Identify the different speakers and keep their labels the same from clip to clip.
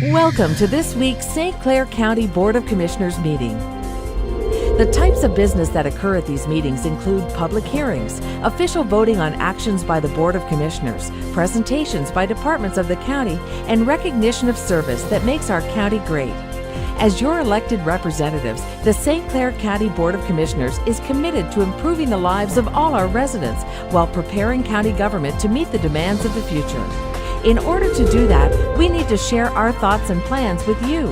Speaker 1: Welcome to this week's St. Clair County Board of Commissioners meeting. The types of business that occur at these meetings include public hearings, official voting on actions by the Board of Commissioners, presentations by departments of the county, and recognition of service that makes our county great. As your elected representatives, the St. Clair County Board of Commissioners is committed to improving the lives of all our residents while preparing county government to meet the demands of the future. In order to do that, we need to share our thoughts and plans with you.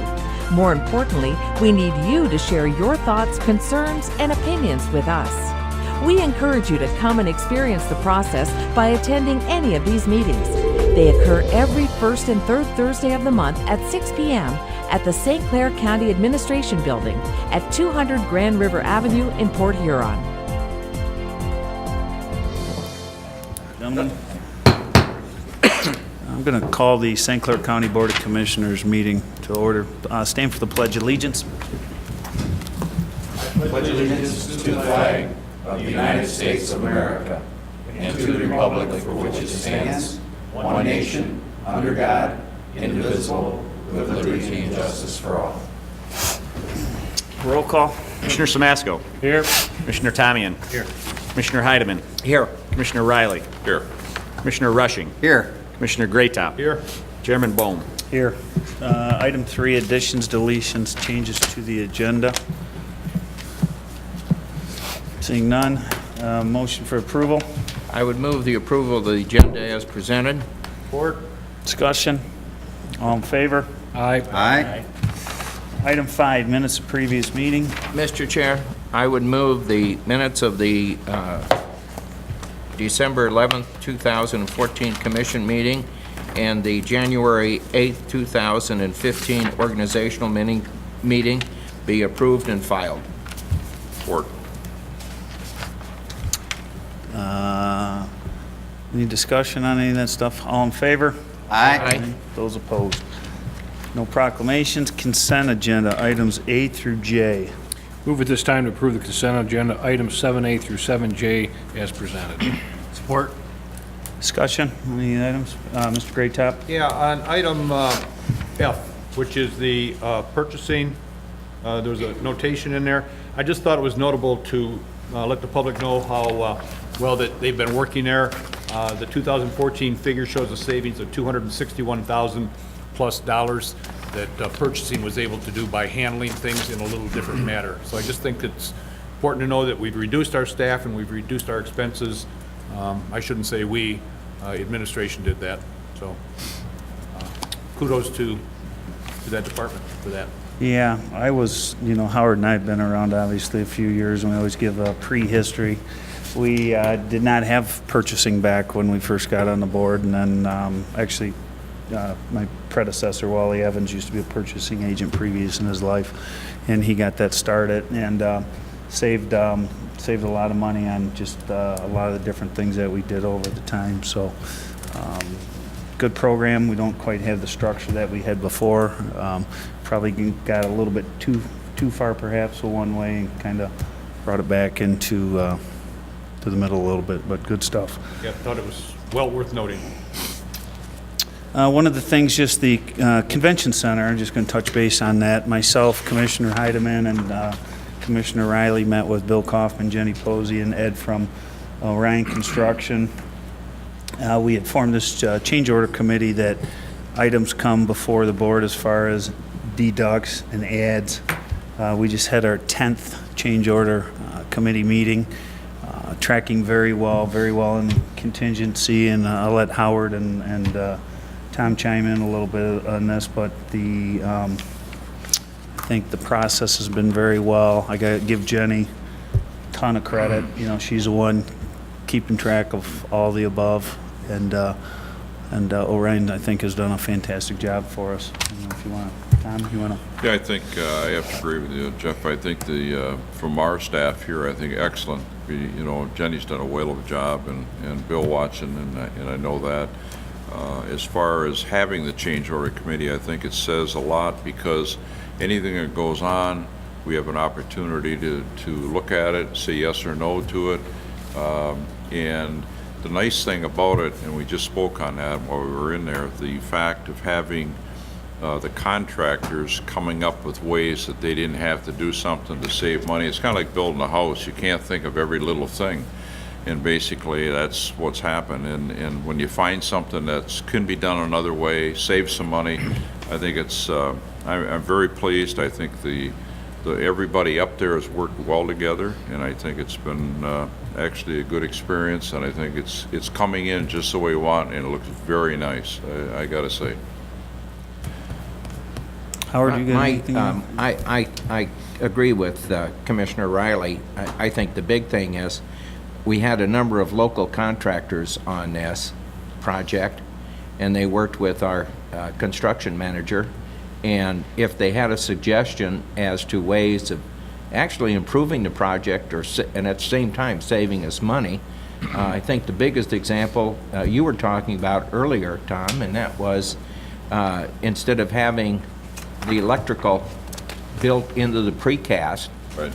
Speaker 1: More importantly, we need you to share your thoughts, concerns, and opinions with us. We encourage you to come and experience the process by attending any of these meetings. They occur every first and third Thursday of the month at 6 p.m. at the St. Clair County Administration Building at 200 Grand River Avenue in Port Huron.
Speaker 2: Gentlemen, I'm going to call the St. Clair County Board of Commissioners meeting to order. Stand for the Pledge of Allegiance.
Speaker 3: I pledge allegiance to the flag of the United States of America and to the republic for which it stands, one nation, under God, indivisible, with liberty and justice for all.
Speaker 2: Roll call.
Speaker 4: Commissioner Samasco.
Speaker 5: Here.
Speaker 4: Commissioner Tamian.
Speaker 5: Here.
Speaker 4: Commissioner Heidemann.
Speaker 5: Here.
Speaker 4: Commissioner Riley.
Speaker 3: Here.
Speaker 4: Commissioner Rushing.
Speaker 5: Here.
Speaker 4: Commissioner Graytop.
Speaker 5: Here.
Speaker 4: Chairman Bohm.
Speaker 2: Here. Item 3, additions, deletions, changes to the agenda. Seeing none, motion for approval.
Speaker 5: I would move the approval of the agenda as presented.
Speaker 2: Support. Discussion. All in favor?
Speaker 5: Aye.
Speaker 3: Aye.
Speaker 2: Item 5, minutes of previous meeting.
Speaker 5: Mr. Chair, I would move the minutes of the December 11th, 2014 Commission meeting and the January 8th, 2015 organizational meeting be approved and filed.
Speaker 3: Support.
Speaker 2: Any discussion on any of that stuff? All in favor?
Speaker 5: Aye.
Speaker 2: Those opposed? No proclamations. Consent agenda, items A through J.
Speaker 6: Move at this time to approve the consent agenda, items 7A through 7J as presented.
Speaker 5: Support.
Speaker 2: Discussion, any items? Mr. Graytop?
Speaker 7: Yeah, on item F, which is the purchasing, there's a notation in there. I just thought it was notable to let the public know how well that they've been working there. The 2014 figure shows a savings of $261,000 plus that purchasing was able to do by handling things in a little different manner. So I just think it's important to know that we've reduced our staff and we've reduced our expenses. I shouldn't say we, administration did that. So kudos to that department for that.
Speaker 2: Yeah, I was, Howard and I have been around obviously a few years, and we always give a prehistory. We did not have purchasing back when we first got on the board, and then actually my predecessor, Wally Evans, used to be a purchasing agent previous in his life, and he got that started and saved a lot of money on just a lot of the different things that we did over the time. So good program. We don't quite have the structure that we had before. Probably got a little bit too far perhaps one way and kind of brought it back into to the middle a little bit, but good stuff.
Speaker 7: Yeah, thought it was well worth noting.
Speaker 2: One of the things, just the convention center, I'm just going to touch base on that. Myself, Commissioner Heidemann, and Commissioner Riley met with Bill Kaufman, Jenny Posey, and Ed from Orion Construction. We had formed this change order committee that items come before the board as far as deducts and adds. We just had our 10th change order committee meeting, tracking very well in the contingency, and I'll let Howard and Tom chime in a little bit on this, but I think the process has been very well. I got to give Jenny a ton of credit. She's the one keeping track of all the above, and Orion, I think, has done a fantastic job for us. If you want to, Tom, you want to?
Speaker 8: Yeah, I think I have to agree with you, Jeff. I think from our staff here, I think excellent. Jenny's done a whale of a job, and Bill Watson, and I know that. As far as having the change order committee, I think it says a lot, because anything that goes on, we have an opportunity to look at it, say yes or no to it. And the nice thing about it, and we just spoke on that while we were in there, the fact of having the contractors coming up with ways that they didn't have to do something to save money. It's kind of like building a house. You can't think of every little thing. And basically, that's what's happened. And when you find something that can be done another way, save some money, I think it's, I'm very pleased. I think everybody up there has worked well together, and I think it's been actually a good experience, and I think it's coming in just the way we want, and it looks very nice, I gotta say.
Speaker 2: Howard, you got
Speaker 5: My,
Speaker 2: anything?
Speaker 5: I agree with Commissioner Riley. I think the big thing is, we had a number of local contractors on this project, and they worked with our construction manager, and if they had a suggestion as to ways of actually improving the project and at the same time saving us money, I think the biggest example you were talking about earlier, Tom, and that was instead of having the electrical built into the precast,
Speaker 8: Right.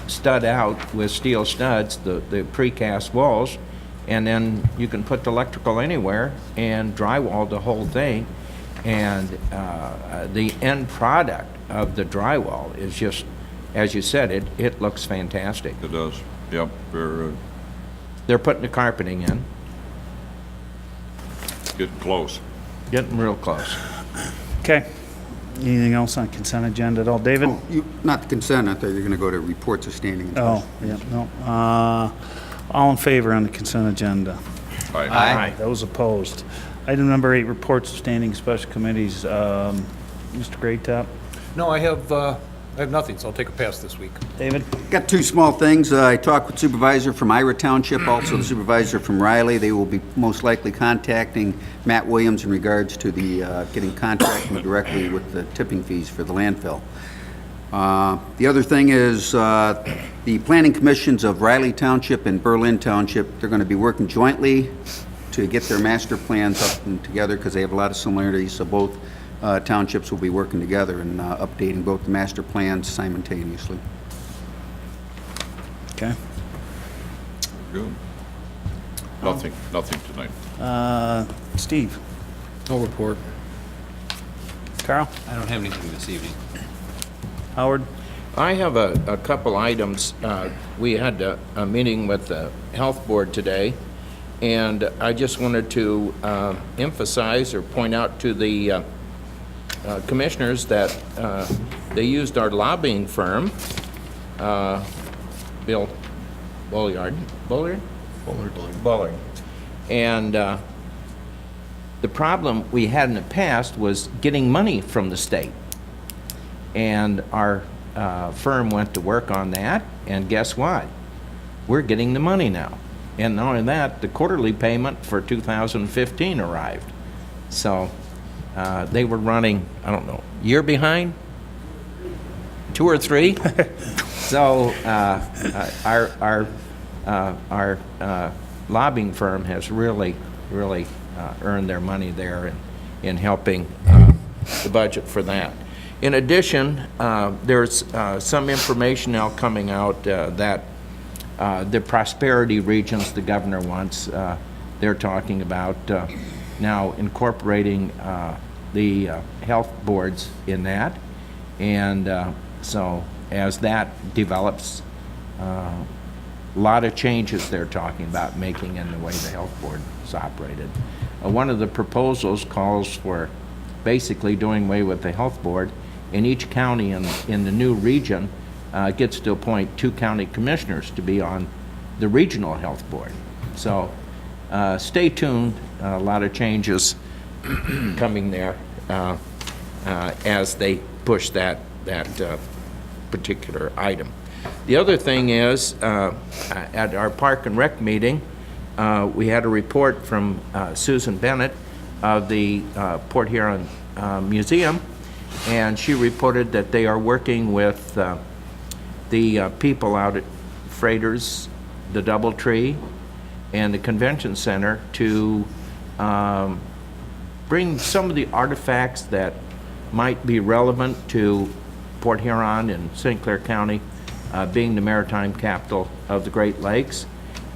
Speaker 5: stud out with steel studs, the precast walls, and then you can put the electrical anywhere and drywall the whole thing. And the end product of the drywall is just, as you said, it looks fantastic.
Speaker 8: It does. Yep, we're
Speaker 5: They're putting the carpeting in,
Speaker 8: getting close.
Speaker 5: getting real close.
Speaker 2: Okay. Anything else on consent agenda at all? David?
Speaker 9: Not the consent, I thought you were going to go to reports of standing and
Speaker 2: Oh, yeah, no. All in favor on the consent agenda?
Speaker 8: Aye.
Speaker 2: Those opposed? Item number 8, reports of standing special committees. Mr. Greatop?
Speaker 6: No, I have nothing, so I'll take a pass this week.
Speaker 2: David?
Speaker 9: Got two small things. I talked with supervisor from Ira Township, also the supervisor from Riley. They will be most likely contacting Matt Williams in regards to the getting contracting directly with the tipping fees for the landfill. The other thing is the planning commissions of Riley Township and Berlin Township, they're going to be working jointly to get their master plans up and together because they have a lot of similarities. So both townships will be working together and updating both the master plans simultaneously.
Speaker 2: Okay.
Speaker 8: Good. Nothing tonight.
Speaker 2: Steve?
Speaker 6: No report.
Speaker 2: Carl?
Speaker 10: I don't have anything this evening.
Speaker 2: Howard?
Speaker 5: I have a couple items. We had a meeting with the Health Board today, and I just wanted to emphasize or point out to the commissioners that they used our lobbying firm, Bill Bullard. And the problem we had in the past was getting money from the state. And our firm went to work on that, and guess what? We're getting the money now. And not only that, the quarterly payment for 2015 arrived. So they were running, I don't know, year behind? 2 or 3? So our lobbying firm has really earned their money there in helping the budget for that. In addition, there's some information now coming out that the prosperity regions the governor wants, they're talking about now incorporating the health boards in that. And so as that develops, a lot of changes they're talking about making in the way the health board is operated. One of the proposals calls for basically doing away with the health board, and each county in the new region gets to appoint 2 county commissioners to be on the regional health board. So stay tuned, a lot of changes coming there as they push that particular item. The other thing is, at our Park and Rec meeting, we had a report from Susan Bennett of the Port Huron Museum, and she reported that they are working with the people out at Freighters, the DoubleTree, and the Convention Center to bring some of the artifacts that might be relevant to Port Huron and St. Clair County, being the maritime capital of the Great Lakes,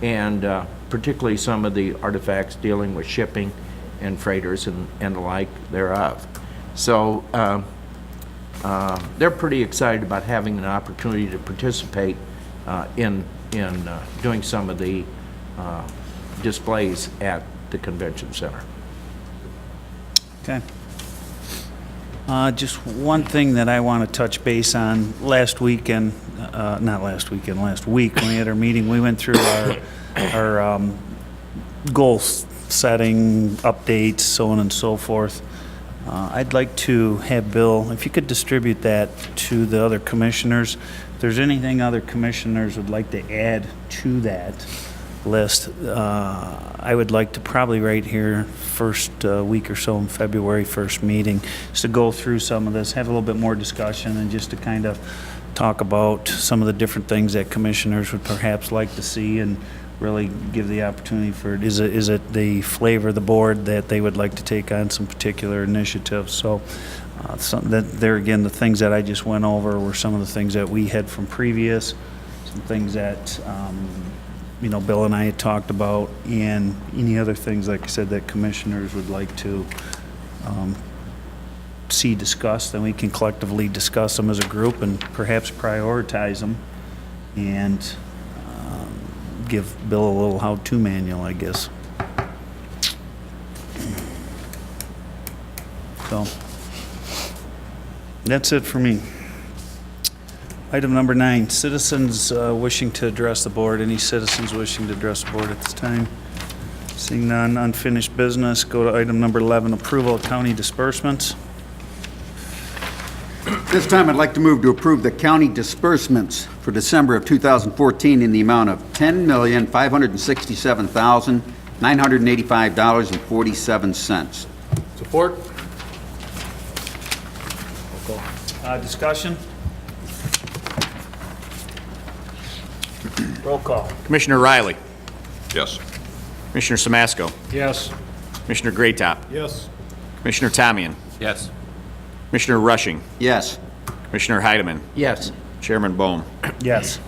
Speaker 5: and particularly some of the artifacts dealing with shipping and freighters and the like thereof. So they're pretty excited about having an opportunity to participate in doing some of the displays at the convention center.
Speaker 2: Okay. Just one thing that I want to touch base on. Last week when we had our meeting, we went through our goal setting updates, so on and so forth. I'd like to have Bill, if you could distribute that to the other commissioners. If there's anything other commissioners would like to add to that list, I would like to probably right here, first week or so in February, first meeting, just to go through some of this, have a little bit more discussion, and just to kind of talk about some of the different things that commissioners would perhaps like to see, and really give the opportunity for it. Is it the flavor of the board that they would like to take on some particular initiatives? So there again, the things that I just went over were some of the things that we had from previous, some things that Bill and I had talked about, and any other things, like I said, that commissioners would like to see discussed, then we can collectively discuss them as a group and perhaps prioritize them and give Bill a little how-to manual, I guess. So that's it for me. Item number 9, citizens wishing to address the board. Any citizens wishing to address the board at this time? Seeing none, unfinished business. Go to item number 11, approval of county disbursements.
Speaker 9: This time, I'd like to move to approve the county disbursements for December of 2014 in the amount of $10,567,985.47.
Speaker 7: Support?
Speaker 2: Discussion? Roll call.
Speaker 4: Commissioner Riley.
Speaker 8: Yes.
Speaker 4: Commissioner Samasco.
Speaker 6: Yes.
Speaker 4: Commissioner Greatop.
Speaker 7: Yes.
Speaker 4: Commissioner Tamian.
Speaker 3: Yes.
Speaker 4: Commissioner Rushing.
Speaker 9: Yes.
Speaker 4: Commissioner Heidemann.
Speaker 5: Yes.
Speaker 4: Chairman Bohm.
Speaker 2: Yes.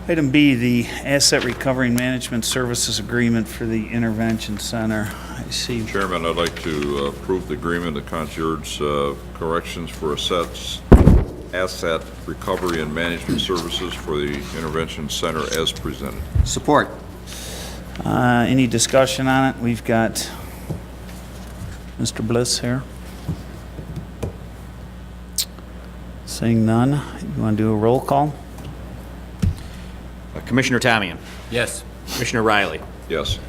Speaker 2: Item B, the Asset Recovery and Management Services Agreement for the Intervention Center. I see.
Speaker 8: Chairman, I'd like to approve the agreement of concierge corrections for asset recovery and management services for the Intervention Center as presented.
Speaker 9: Support.
Speaker 2: Any discussion on it? We've got Mr. Bliss here. Seeing none, you want to do a roll call?
Speaker 4: Commissioner Tamian.
Speaker 3: Yes.
Speaker 4: Commissioner Riley.
Speaker 8: Yes.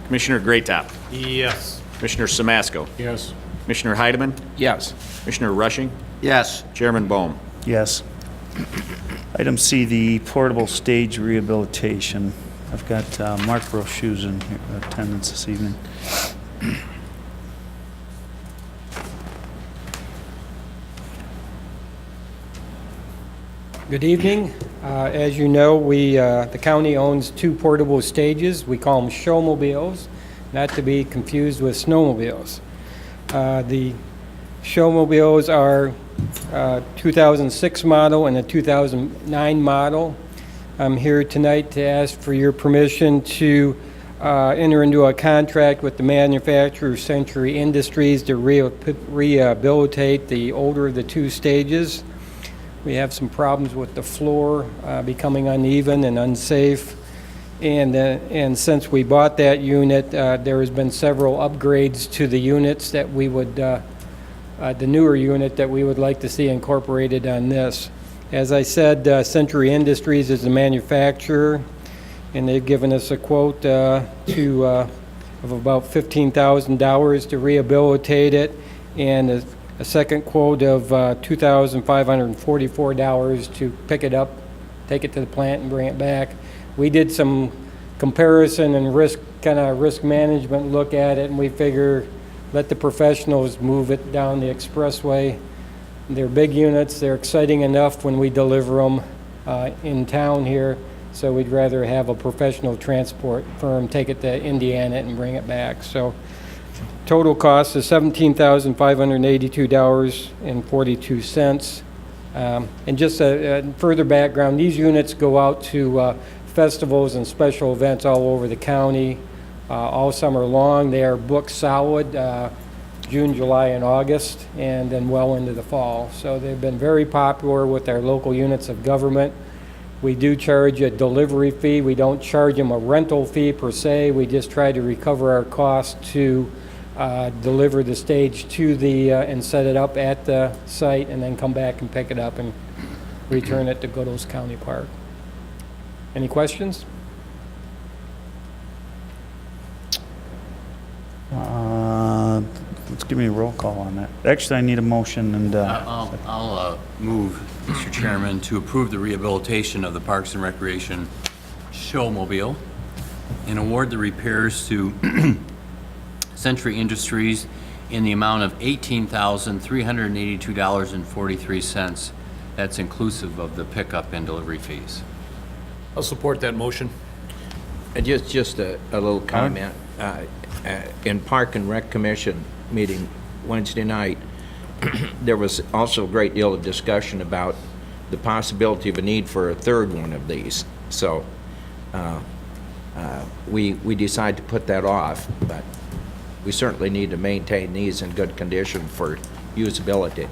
Speaker 4: Commissioner Greatop.
Speaker 7: Yes.
Speaker 4: Commissioner Samasco.
Speaker 6: Yes.
Speaker 4: Commissioner Heidemann.
Speaker 5: Yes.
Speaker 4: Commissioner Rushing.
Speaker 9: Yes.
Speaker 4: Chairman Bohm.
Speaker 2: Yes. Item C, the portable stage rehabilitation. I've got Mark Brochu's in here, attendance this evening.
Speaker 10: Good evening. As you know, the county owns 2 portable stages. We call them showmobiles, not to be confused with snowmobiles. The showmobiles are 2006 model and a 2009 model. I'm here tonight to ask for your permission to enter into a contract with the manufacturer Century Industries to rehabilitate the older of the 2 stages. We have some problems with the floor becoming uneven and unsafe. And since we bought that unit, there has been several upgrades to the units that we would, the newer unit that we would like to see incorporated on this. As I said, Century Industries is the manufacturer, and they've given us a quote of about $15,000 to rehabilitate it, and a second quote of $2,544 to pick it up, take it to the plant and bring it back. We did some comparison and risk management look at it, and we figure let the professionals move it down the expressway. They're big units, they're exciting enough when we deliver them in town here, so we'd rather have a professional transport firm take it to Indiana and bring it back. So total cost is $17,582.42. And just a further background, these units go out to festivals and special events all over the county all summer long. They are booked solid. June, July, and August, and then well into the fall. So they've been very popular with our local units of government. We do charge a delivery fee. We don't charge them a rental fee per se. We just try to recover our costs to deliver the stage to the, and set it up at the site, and then come back and pick it up and return it to Goodos County Park. Any questions?
Speaker 2: Let's give me a roll call on that. Actually, I need a motion and,
Speaker 3: I'll move, Mr. Chairman, to approve the rehabilitation of the Parks and Recreation Showmobile and award the repairs to Century Industries in the amount of $18,382.43. That's inclusive of the pickup and delivery fees.
Speaker 6: I'll support that motion.
Speaker 5: Just a little comment. In Park and Rec Commission meeting Wednesday night, there was also a great deal of discussion about the possibility of a need for a third one of these. So we decided to put that off, but we certainly need to maintain these in good condition for usability.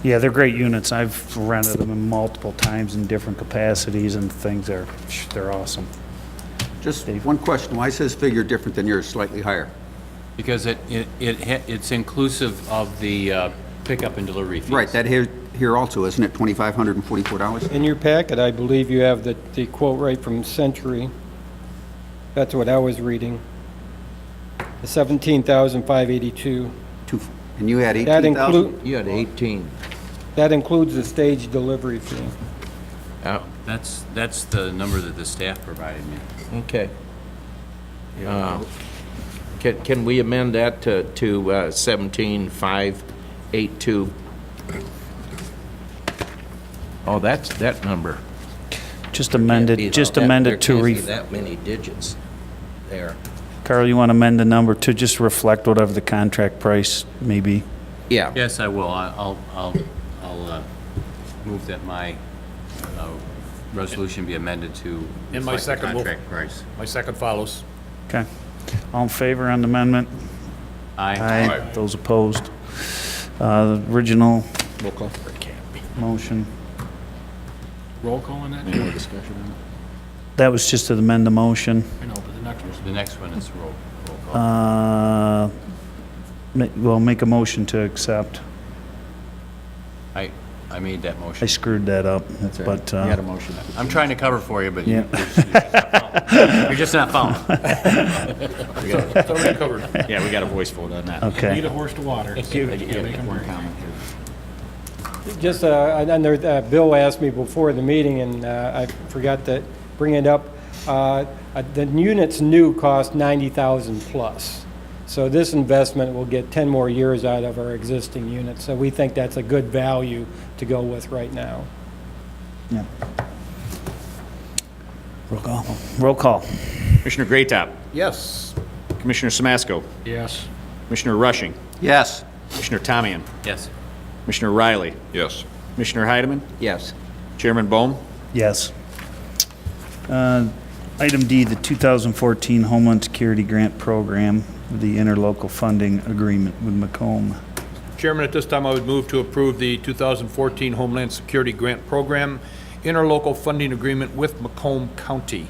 Speaker 2: yeah, they're great units. I've rented them multiple times in different capacities and things are, they're awesome.
Speaker 9: Just one question. Why is his figure different than yours, slightly higher?
Speaker 3: Because it's inclusive of the pickup and delivery fees.
Speaker 9: Right, that here also, isn't it, $2,544?
Speaker 10: In your packet, I believe you have the quote right from Century. That's what I was reading. The $17,582.
Speaker 9: And you had
Speaker 10: That
Speaker 9: 18,000?
Speaker 5: You had 18.
Speaker 10: That includes the stage delivery fee.
Speaker 3: That's the number that the staff provided me.
Speaker 5: Okay. Can we amend that to 17,582? Oh, that's that number.
Speaker 2: Just amend it, just amend it to,
Speaker 5: There can't be that many digits there.
Speaker 2: Carl, you want to amend the number to just reflect whatever the contract price may be?
Speaker 5: Yeah.
Speaker 3: Yes, I will. I'll move that my resolution be amended to
Speaker 6: And my
Speaker 3: reflect the
Speaker 6: second move.
Speaker 3: contract price.
Speaker 6: My second follows.
Speaker 2: Okay. All in favor on the amendment?
Speaker 3: Aye.
Speaker 2: Those opposed? The original
Speaker 5: Roll call.
Speaker 2: motion,
Speaker 6: Roll call on that?
Speaker 2: that was just to amend the motion.
Speaker 6: I know, but the next one.
Speaker 3: The next one is roll call.
Speaker 2: Well, make a motion to accept.
Speaker 3: I made that
Speaker 2: I
Speaker 3: motion.
Speaker 2: screwed that up, but,
Speaker 4: motion.
Speaker 3: I'm trying to cover for you, but
Speaker 2: yeah.
Speaker 3: you're just not following.
Speaker 6: It's already covered.
Speaker 4: Yeah, we got a voice vote on that.
Speaker 6: Lead
Speaker 2: Okay.
Speaker 6: a horse to water. Make him work.
Speaker 10: Just, Bill asked me before the meeting, and I forgot to bring it up. The units new cost $90,000 plus. So this investment will get 10 more years out of our existing units. So we think that's a good value to go with right now.
Speaker 2: Yeah. Roll call. Roll call.
Speaker 4: Commissioner Greatop.
Speaker 6: Yes.
Speaker 4: Commissioner Samasco.
Speaker 6: Yes.
Speaker 4: Commissioner Rushing.
Speaker 9: Yes.
Speaker 4: Commissioner Tamian.
Speaker 3: Yes.
Speaker 4: Commissioner Riley.
Speaker 8: Yes.
Speaker 4: Commissioner Heidemann.
Speaker 5: Yes.
Speaker 4: Chairman Bohm.
Speaker 2: Yes. Item D, the 2014 Homeland Security Grant Program, the interlocal funding agreement with Macomb.
Speaker 7: Chairman, at this time, I would move to approve the 2014 Homeland Security Grant Program interlocal funding agreement with Macomb County.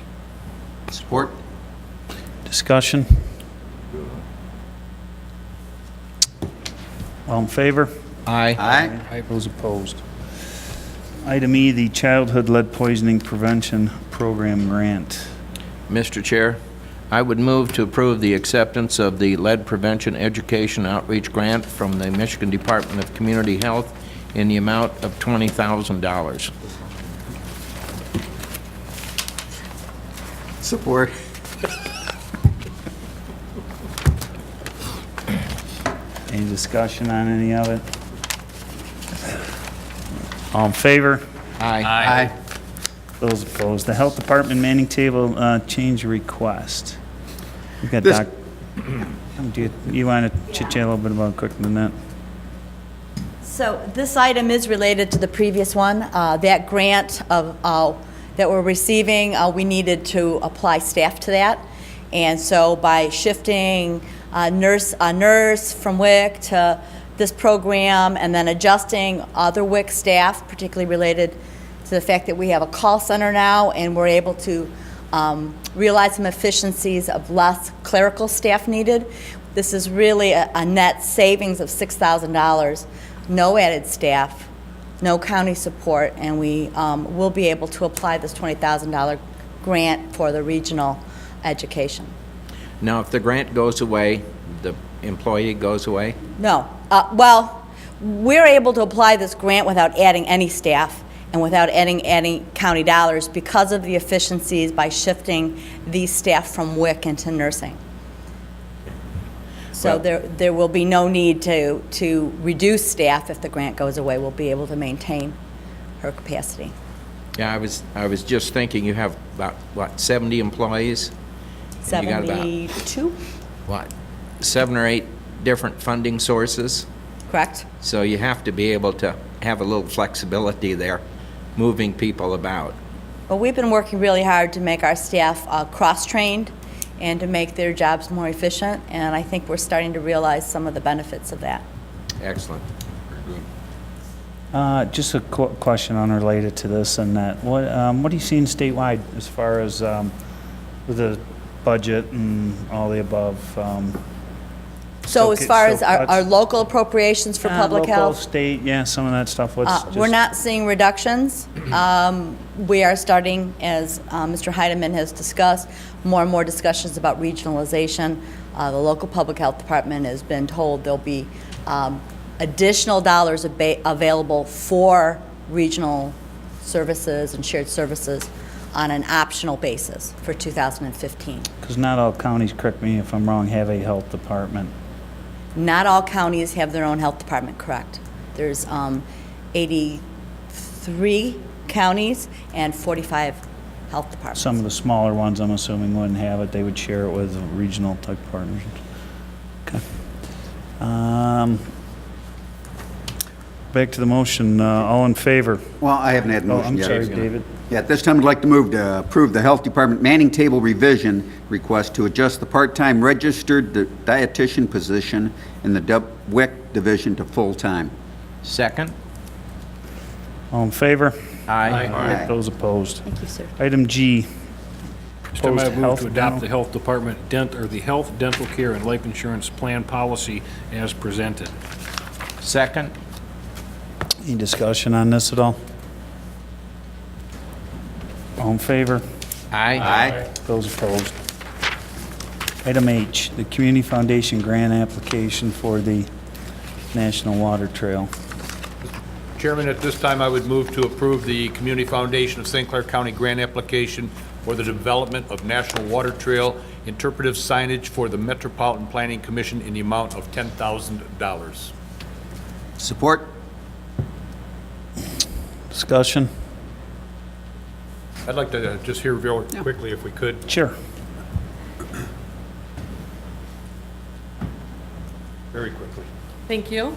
Speaker 9: Support?
Speaker 2: Discussion? All in favor?
Speaker 5: Aye.
Speaker 9: Aye.
Speaker 2: Those opposed? Item E, the Childhood Lead Poisoning Prevention Program Grant.
Speaker 5: Mr. Chair, I would move to approve the acceptance of the Lead Prevention Education Outreach Grant from the Michigan Department of Community Health in the amount of $20,000.
Speaker 9: Support?
Speaker 2: Any discussion on any of it? All in favor?
Speaker 5: Aye.
Speaker 2: Those opposed? The Health Department Manning Table change request. We've got
Speaker 9: This-
Speaker 2: Doc, do you want to chit-chat a little bit about quick than that?
Speaker 11: So this item is related to the previous one. That grant of, that we're receiving, we needed to apply staff to that. And so by shifting a nurse from WIC to this program, and then adjusting other WIC staff, particularly related to the fact that we have a call center now, and we're able to realize some efficiencies of less clerical staff needed. This is really a net savings of $6,000, no added staff, no county support, and we will be able to apply this $20,000 grant for the regional education.
Speaker 5: Now, if the grant goes away, the employee goes away?
Speaker 11: No. Well, we're able to apply this grant without adding any staff and without adding any county dollars because of the efficiencies by shifting these staff from WIC into nursing. So there will be no need to reduce staff if the grant goes away. We'll be able to maintain her capacity.
Speaker 5: Yeah, I was just thinking, you have about, what, 70 employees? And you got about,
Speaker 11: 72?
Speaker 5: what, 7 or 8 different funding sources?
Speaker 11: Correct.
Speaker 5: So you have to be able to have a little flexibility there, moving people about.
Speaker 11: Well, we've been working really hard to make our staff cross-trained and to make their jobs more efficient, and I think we're starting to realize some of the benefits of that.
Speaker 5: Excellent.
Speaker 2: Just a question unrelated to this and that. What are you seeing statewide as far as with the budget and all the above?
Speaker 11: So as far as our local appropriations for public
Speaker 2: local,
Speaker 11: health,
Speaker 2: state, yeah, some of that stuff.
Speaker 11: we're not seeing reductions. We are starting, as Mr. Heidemann has discussed, more and more discussions about regionalization. The local public health department has been told there'll be additional dollars available for regional services and shared services on an optional basis for 2015.
Speaker 2: Because not all counties, correct me if I'm wrong, have a health department.
Speaker 11: Not all counties have their own health department, correct. There's 83 counties and 45 health departments.
Speaker 2: Some of the smaller ones, I'm assuming, wouldn't have it. They would share it with regional type partnerships. Okay. Back to the motion. All in favor?
Speaker 9: Well, I haven't had a
Speaker 2: Oh,
Speaker 9: motion
Speaker 2: I'm
Speaker 9: yet.
Speaker 2: sorry, David.
Speaker 9: Yeah, at this time, I'd like to move to approve the Health Department Manning Table revision request to adjust the part-time registered dietitian position in the WIC division to full-time.
Speaker 5: Second?
Speaker 2: All in favor?
Speaker 5: Aye.
Speaker 2: Those opposed?
Speaker 11: Thank you, sir.
Speaker 2: Item G.
Speaker 6: Mr. Chairman, I
Speaker 2: Proposed
Speaker 6: move
Speaker 2: health
Speaker 6: to adopt
Speaker 2: dental-
Speaker 6: the health department the health, dental care, and life insurance plan policy as presented.
Speaker 5: Second?
Speaker 2: Any discussion on this at all? All in favor?
Speaker 5: Aye.
Speaker 2: Those opposed? Item H, the Community Foundation grant application for the National Water Trail.
Speaker 7: Chairman, at this time, I would move to approve the Community Foundation of St. Clair County grant application for the development of National Water Trail interpretive signage for the Metropolitan Planning Commission in the amount of $10,000.
Speaker 9: Support?
Speaker 2: Discussion?
Speaker 7: I'd like to just hear real quickly, if we could.
Speaker 2: Sure.
Speaker 7: Very quickly.
Speaker 12: Thank you.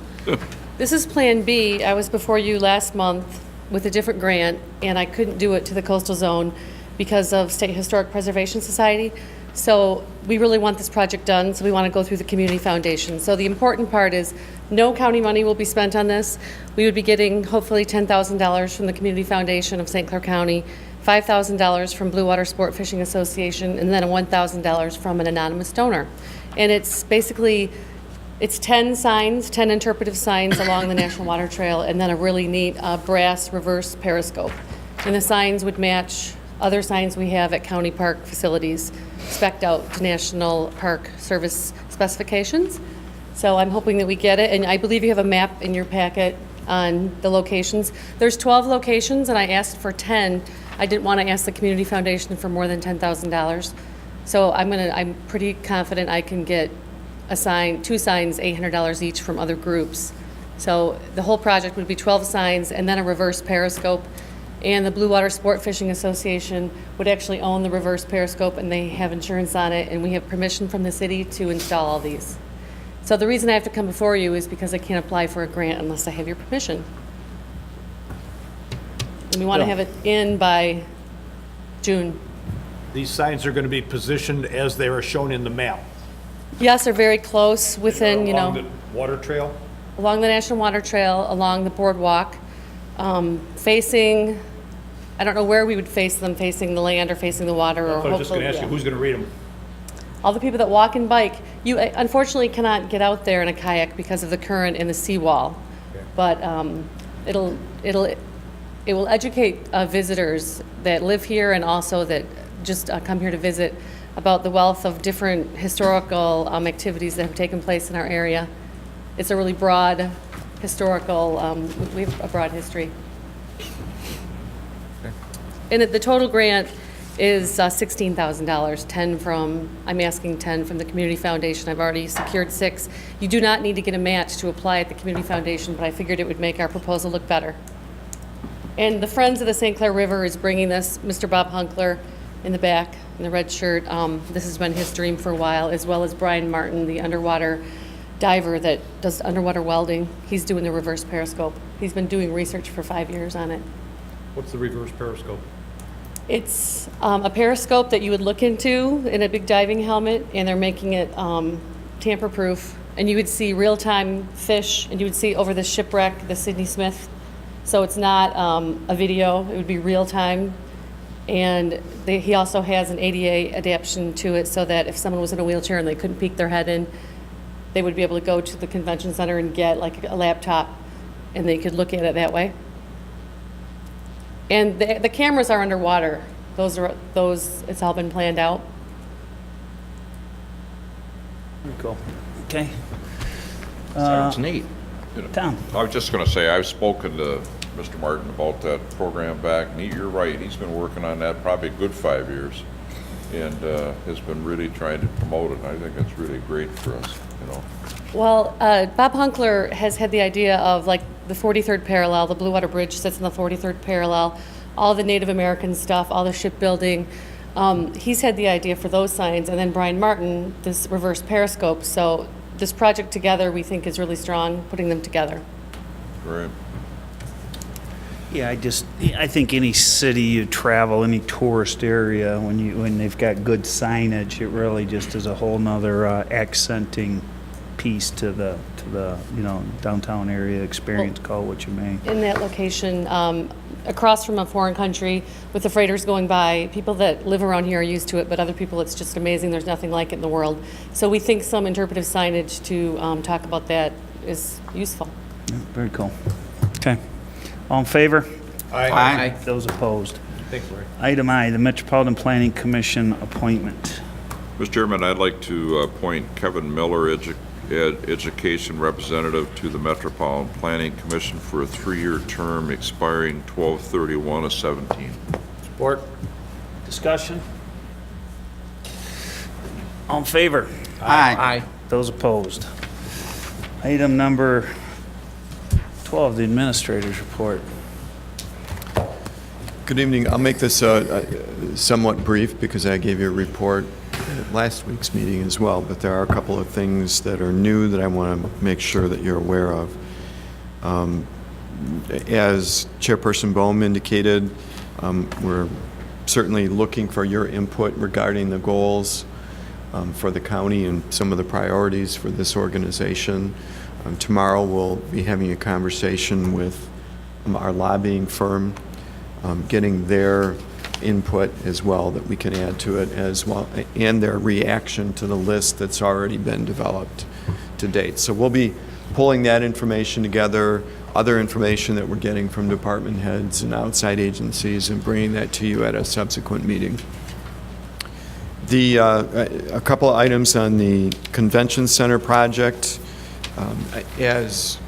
Speaker 12: This is Plan B. I was before you last month with a different grant, and I couldn't do it to the coastal zone because of State Historic Preservation Society. So we really want this project done, so we want to go through the Community Foundation. So the important part is no county money will be spent on this. We would be getting hopefully $10,000 from the Community Foundation of St. Clair County, $5,000 from Blue Water Sport Fishing Association, and then $1,000 from an anonymous donor. And it's basically, it's 10 signs, 10 interpretive signs along the National Water Trail, and then a really neat brass reverse periscope. And the signs would match other signs we have at county park facilities, spec'd out to National Park Service specifications. So I'm hoping that we get it, and I believe you have a map in your packet on the locations. There's 12 locations, and I asked for 10. I didn't want to ask the Community Foundation for more than $10,000. So I'm pretty confident I can get a sign, 2 signs, $800 each from other groups. So the whole project would be 12 signs and then a reverse periscope. And the Blue Water Sport Fishing Association would actually own the reverse periscope, and they have insurance on it, and we have permission from the city to install all these. So the reason I have to come before you is because I can't apply for a grant unless I have your permission. And we want to have it in by June.
Speaker 7: These signs are going to be positioned as they are shown in the map.
Speaker 12: Yes, are very close within, you
Speaker 7: Along
Speaker 12: know,
Speaker 7: the water trail?
Speaker 12: along the National Water Trail, along the boardwalk, facing, I don't know where we would face them, facing the land or facing the water, or
Speaker 7: So I was just going to ask you,
Speaker 12: hopefully,
Speaker 7: who's going to read them?
Speaker 12: all the people that walk and bike. You unfortunately cannot get out there in a kayak because of the current and the seawall. But it will educate visitors that live here and also that just come here to visit about the wealth of different historical activities that have taken place in our area. It's a really broad historical, we have a broad history. And the total grant is $16,000, 10 from, I'm asking 10 from the Community Foundation. I've already secured 6. You do not need to get a match to apply at the Community Foundation, but I figured it would make our proposal look better. And the Friends of the St. Clair River is bringing this, Mr. Bob Hunkler in the back, in the red shirt. This has been his dream for a while, as well as Brian Martin, the underwater diver that does underwater welding. He's doing the reverse periscope. He's been doing research for 5 years on it.
Speaker 7: What's the reverse periscope?
Speaker 12: It's a periscope that you would look into in a big diving helmet, and they're making it tamper-proof. And you would see real-time fish, and you would see over the shipwreck, the Sydney Smith. So it's not a video, it would be real-time. And he also has an ADA adaptation to it so that if someone was in a wheelchair and they couldn't peek their head in, they would be able to go to the convention center and get like a laptop, and they could look at it that way. And the cameras are underwater. Those, it's all been planned out.
Speaker 2: Very cool. Okay.
Speaker 5: Sounds neat.
Speaker 2: Tom?
Speaker 8: I was just going to say, I've spoken to Mr. Martin about that program back, and you're right, he's been working on that probably a good 5 years, and has been really trying to promote it. I think it's really great for us, you know.
Speaker 12: Well, Bob Hunkler has had the idea of like the 43rd parallel, the Blue Water Bridge sits in the 43rd parallel, all the Native American stuff, all the shipbuilding. He's had the idea for those signs, and then Brian Martin, this reverse periscope. So this project together, we think is really strong, putting them together.
Speaker 8: Great.
Speaker 2: Yeah, I think any city you travel, any tourist area, when they've got good signage, it really just is a whole nother accenting piece to the downtown area experience. Call it what you may.
Speaker 12: In that location, across from a foreign country, with the freighters going by, people that live around here are used to it, but other people, it's just amazing. There's nothing like it in the world. So we think some interpretive signage to talk about that is useful.
Speaker 2: Yeah, very cool. Okay. All in favor?
Speaker 7: Aye.
Speaker 2: Those opposed?
Speaker 7: Thanks, Larry.
Speaker 2: Item I, the Metropolitan Planning Commission appointment.
Speaker 8: Mr. Chairman, I'd like to appoint Kevin Miller, Education Representative to the Metropolitan Planning Commission for a 3-year term expiring 12/31/17.
Speaker 7: Support?
Speaker 2: Discussion? All in favor?
Speaker 9: Aye.
Speaker 2: Those opposed? Item number 12, the Administrator's Report.
Speaker 13: Good evening. I'll make this somewhat brief because I gave you a report at last week's meeting as well, but there are a couple of things that are new that I want to make sure that you're aware of. As Chairperson Bohm indicated, we're certainly looking for your input regarding the goals for the county and some of the priorities for this organization. Tomorrow we'll be having a conversation with our lobbying firm, getting their input as well that we can add to it as well, and their reaction to the list that's already been developed to date. So we'll be pulling that information together, other information that we're getting from department heads and outside agencies, and bringing that to you at a subsequent meeting. A couple of items on the convention center project. As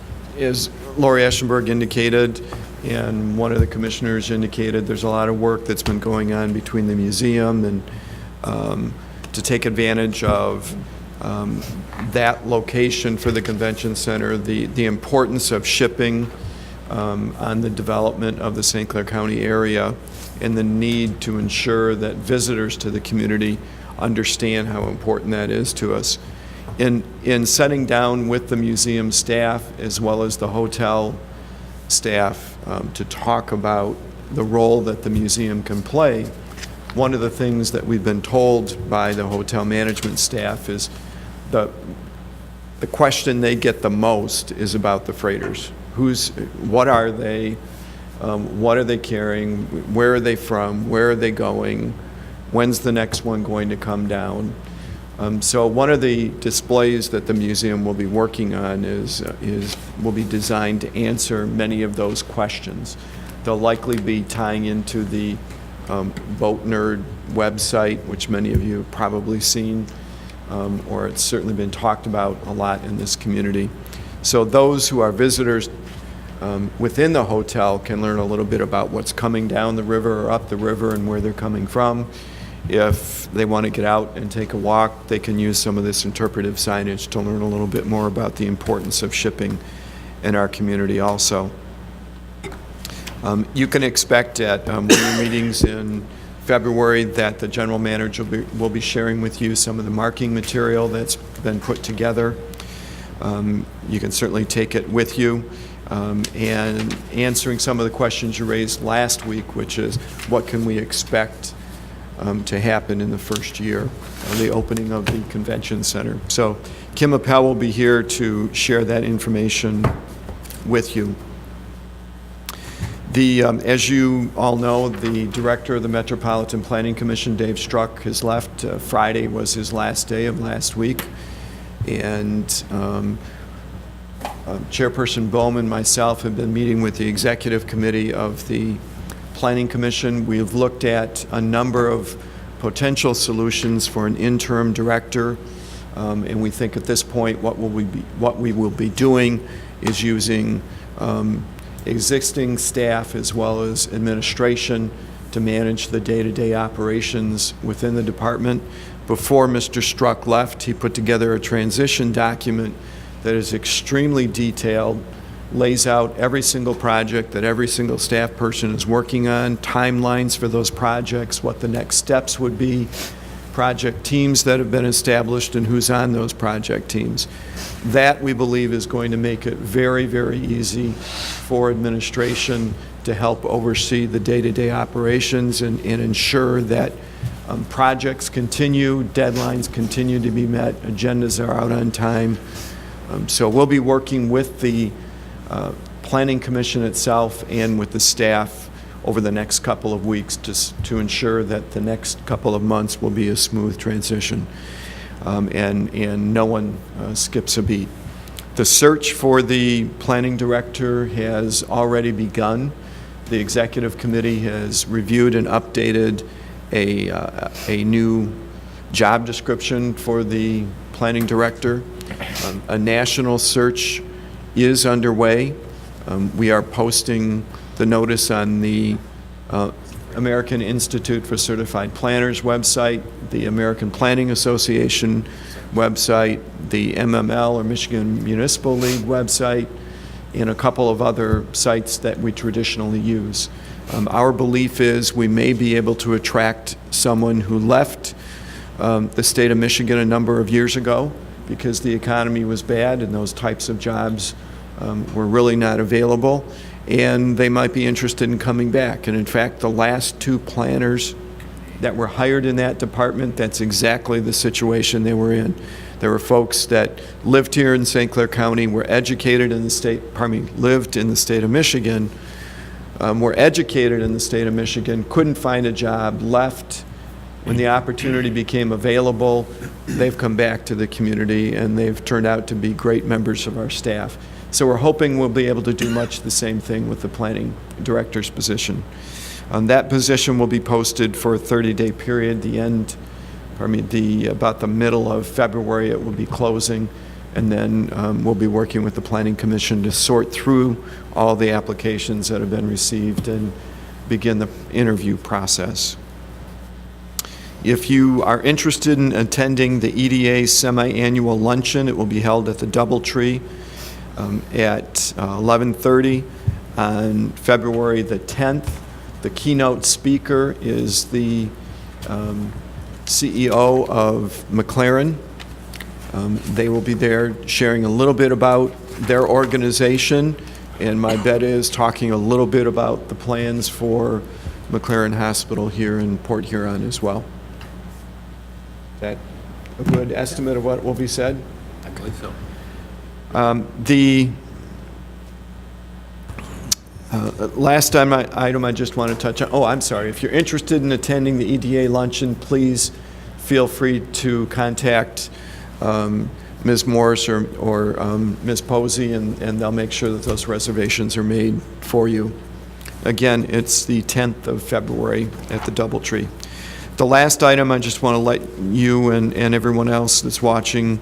Speaker 13: Lori Eschenberg indicated, and one of the commissioners indicated, there's a lot of work that's been going on between the museum and to take advantage of that location for the convention center, the importance of shipping on the development of the St. Clair County area, and the need to ensure that visitors to the community understand how important that is to us. In sitting down with the museum staff as well as the hotel staff to talk about the role that the museum can play, one of the things that we've been told by the hotel management staff is the question they get the most is about the freighters. What are they? What are they carrying? Where are they from? Where are they going? When's the next one going to come down? So one of the displays that the museum will be working on will be designed to answer many of those questions. They'll likely be tying into the Boat Nerd website, which many of you have probably seen, or it's certainly been talked about a lot in this community. So those who are visitors within the hotel can learn a little bit about what's coming down the river or up the river and where they're coming from. If they want to get out and take a walk, they can use some of this interpretive signage to learn a little bit more about the importance of shipping in our community also. You can expect at one of the meetings in February that the general manager will be sharing with you some of the marking material that's been put together. You can certainly take it with you. And answering some of the questions you raised last week, which is what can we expect to happen in the first year of the opening of the convention center. So Kim Appel will be here to share that information with you. As you all know, the director of the Metropolitan Planning Commission, Dave Struck, has left. Friday was his last day of last week. And Chairperson Bowman and myself have been meeting with the executive committee of the Planning Commission. We have looked at a number of potential solutions for an interim director, and we think at this point what we will be doing is using existing staff as well as administration to manage the day-to-day operations within the department. Before Mr. Struck left, he put together a transition document that is extremely detailed, lays out every single project that every single staff person is working on, timelines for those projects, what the next steps would be, project teams that have been established and who's on those project teams. That, we believe, is going to make it very, very easy for administration to help oversee the day-to-day operations and ensure that projects continue, deadlines continue to be met, agendas are out on time. So we'll be working with the Planning Commission itself and with the staff over the next couple of weeks to ensure that the next couple of months will be a smooth transition and no one skips a beat. The search for the planning director has already begun. The executive committee has reviewed and updated a new job description for the planning director. A national search is underway. We are posting the notice on the American Institute for Certified Planners website, the American Planning Association website, the MML or Michigan Municipal League website, and a couple of other sites that we traditionally use. Our belief is we may be able to attract someone who left the state of Michigan a number of years ago because the economy was bad and those types of jobs were really not available, and they might be interested in coming back. And in fact, the last two planners that were hired in that department, that's exactly the situation they were in. There were folks that lived here in St. Clair County, were educated in the state, lived in the state of Michigan, were educated in the state of Michigan, couldn't find a job, left. When the opportunity became available, they've come back to the community and they've turned out to be great members of our staff. So we're hoping we'll be able to do much the same thing with the planning director's position. That position will be posted for a 30-day period. About the middle of February it will be closing, and then we'll be working with the Planning Commission to sort through all the applications that have been received and begin the interview process. If you are interested in attending the EDA semi-annual luncheon, it will be held at the Doubletree at 11:30 on February the 10th. The keynote speaker is the CEO of McLaren. They will be there sharing a little bit about their organization, and my bet is talking a little bit about the plans for McLaren Hospital here in Port Huron as well. That a good estimate of what will be said?
Speaker 6: I believe so.
Speaker 13: The last item I just want to touch on, I'm sorry, if you're interested in attending the EDA luncheon, please feel free to contact Ms. Morris or Ms. Posey, and they'll make sure that those reservations are made for you. Again, it's the 10th of February at the Doubletree. The last item I just want to let you and everyone else that's watching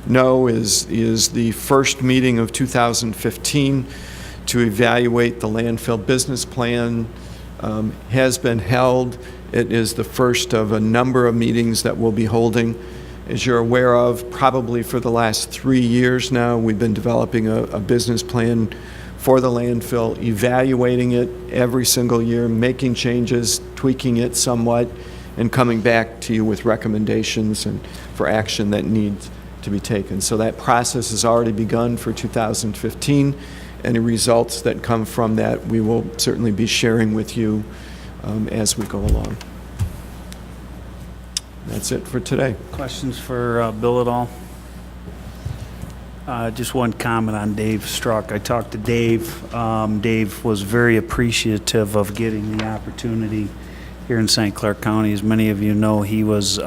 Speaker 13: know is the first meeting of 2015 to evaluate the landfill business plan has been held. It is the first of a number of meetings that we'll be holding. As you're aware of, probably for the last 3 years now, we've been developing a business plan for the landfill, evaluating it every single year, making changes, tweaking it somewhat, and coming back to you with recommendations and for action that needs to be taken. So that process has already begun for 2015. Any results that come from that, we will certainly be sharing with you as we go along. That's it for today.
Speaker 2: Questions for Bill at all? Just one comment on Dave Struck. I talked to Dave. Dave was very appreciative of getting the opportunity here in St. Clair County. As many of you know, he was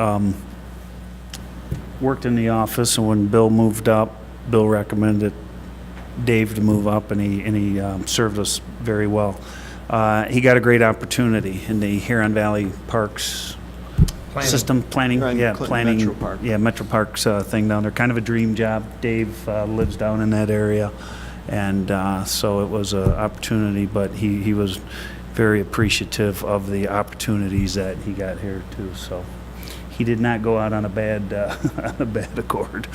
Speaker 2: worked in the office, and when Bill moved up, Bill recommended Dave to move up, and he served us very well. He got a great opportunity in the Huron Valley Parks system planning, planning,
Speaker 13: Metro Park.
Speaker 2: Metro Parks thing down there. Kind of a dream job. Dave lives down in that area, and so it was an opportunity. But he was very appreciative of the opportunities that he got here too. So he did not go out on a bad accord.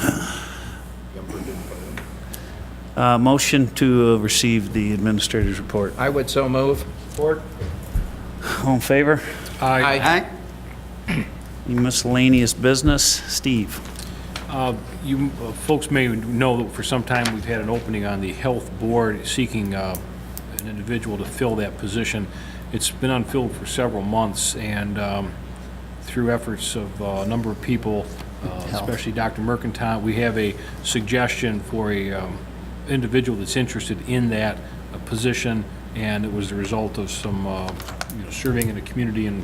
Speaker 2: Motion to receive the administrator's report.
Speaker 5: I would so move.
Speaker 6: Support?
Speaker 2: All in favor?
Speaker 9: Aye.
Speaker 2: Any miscellaneous business? Steve?
Speaker 6: You folks may know that for some time we've had an opening on the health board seeking an individual to fill that position. It's been unfilled for several months, and through efforts of a number of people, especially Dr. Mercantile, we have a suggestion for a individual that's interested in that position, and it was the result of some surveying in the community and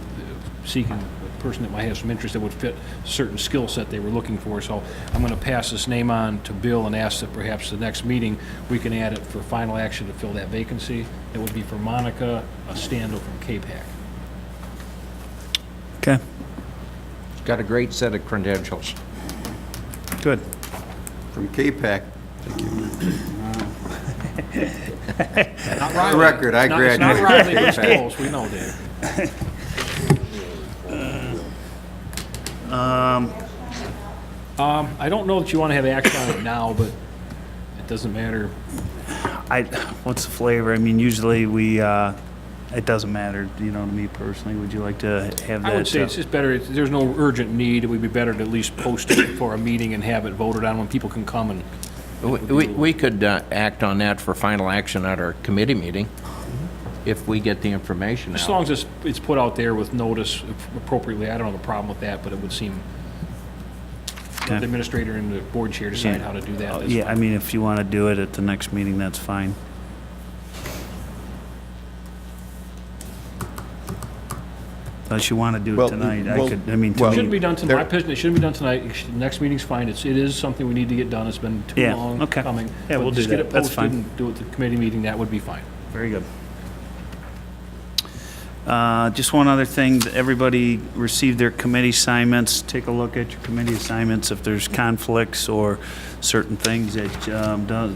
Speaker 6: seeking a person that might have some interest that would fit a certain skill set they were looking for. So I'm going to pass this name on to Bill and ask that perhaps the next meeting we can add it for final action to fill that vacancy. It would be for Monica Stando from KPAC.
Speaker 2: Okay,
Speaker 5: He's got a great set of credentials.
Speaker 2: good.
Speaker 9: From KPAC.
Speaker 6: Not
Speaker 9: For the record, I
Speaker 6: It's not
Speaker 9: graduated.
Speaker 6: Riley, but it's close. We know, Dave. I don't know that you want to have action on it now, but it doesn't matter.
Speaker 2: What's the flavor? I mean, usually it doesn't matter, to me personally. Would you like to have that?
Speaker 6: I would say it's just better, there's no urgent need. It would be better to at least post it for a meeting and have it voted on when people can come and.
Speaker 5: We could act on that for final action at our committee meeting if we get the information out.
Speaker 6: As long as it's put out there with notice appropriately, I don't have a problem with that, but it would seem
Speaker 2: Okay.
Speaker 6: the administrator and the board chair decide how to do that. That's
Speaker 2: Yeah, I
Speaker 6: fine.
Speaker 2: mean, if you want to do it at the next meeting, that's fine. Unless you want to do it
Speaker 13: Well,
Speaker 2: tonight,
Speaker 13: well,
Speaker 2: to
Speaker 6: It
Speaker 2: me.
Speaker 6: shouldn't be done tonight. My opinion, it shouldn't be done tonight. The next meeting's fine. It is something we need to get done. It's been too
Speaker 2: Yeah,
Speaker 6: long
Speaker 2: okay.
Speaker 6: coming.
Speaker 2: Yeah,
Speaker 6: But
Speaker 2: we'll do
Speaker 6: just get
Speaker 2: that.
Speaker 6: it
Speaker 2: That's
Speaker 6: posted
Speaker 2: fine.
Speaker 6: and do it at the committee meeting. That would be fine.
Speaker 2: Very good. Just one other thing, everybody received their committee assignments. Take a look at your committee assignments. If there's conflicts or certain things that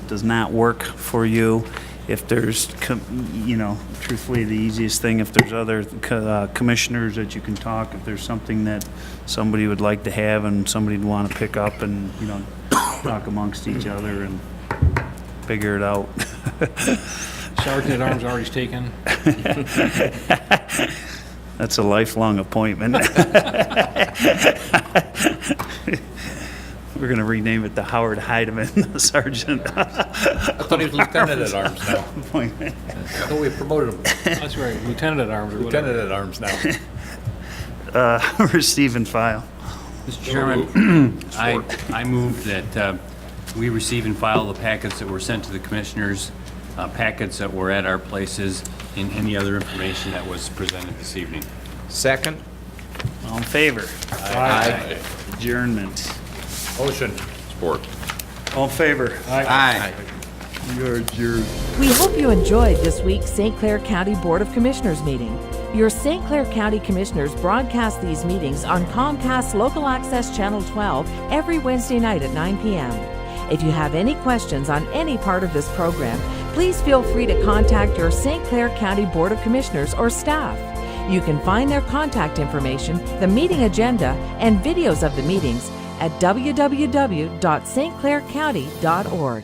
Speaker 2: does not work for you, if there's, truthfully, the easiest thing, if there's other commissioners that you can talk, if there's something that somebody would like to have and somebody'd want to pick up and, talk amongst each other and figure it out.
Speaker 6: Sergeant at Arms already taken.
Speaker 2: That's a lifelong appointment. We're going to rename it the Howard Heidemann Sergeant
Speaker 3: I thought he was lieutenant at arms now.
Speaker 2: appointment.
Speaker 3: I thought we promoted him.
Speaker 6: That's right, Lieutenant at Arms or whatever.
Speaker 3: Lieutenant at arms now.
Speaker 2: Receive and file.
Speaker 14: Mr. Chairman, I move that we receive and file the packets that were sent to the commissioners, packets that were at our places, and any other information that was presented this evening.
Speaker 5: Second?
Speaker 2: All in favor?
Speaker 5: Aye.
Speaker 2: Adjournment.
Speaker 7: Motion.
Speaker 8: Support.
Speaker 2: All in favor?
Speaker 9: Aye.
Speaker 2: You're adjourned.
Speaker 1: We hope you enjoyed this week's St. Clair County Board of Commissioners meeting. Your St. Clair County Commissioners broadcast these meetings on Comcast Local Access Channel 12 every Wednesday night at 9 p.m. If you have any questions on any part of this program, please feel free to contact your St. Clair County Board of Commissioners or staff. You can find their contact information, the meeting agenda, and videos of the meetings at www.stclaircounty.org.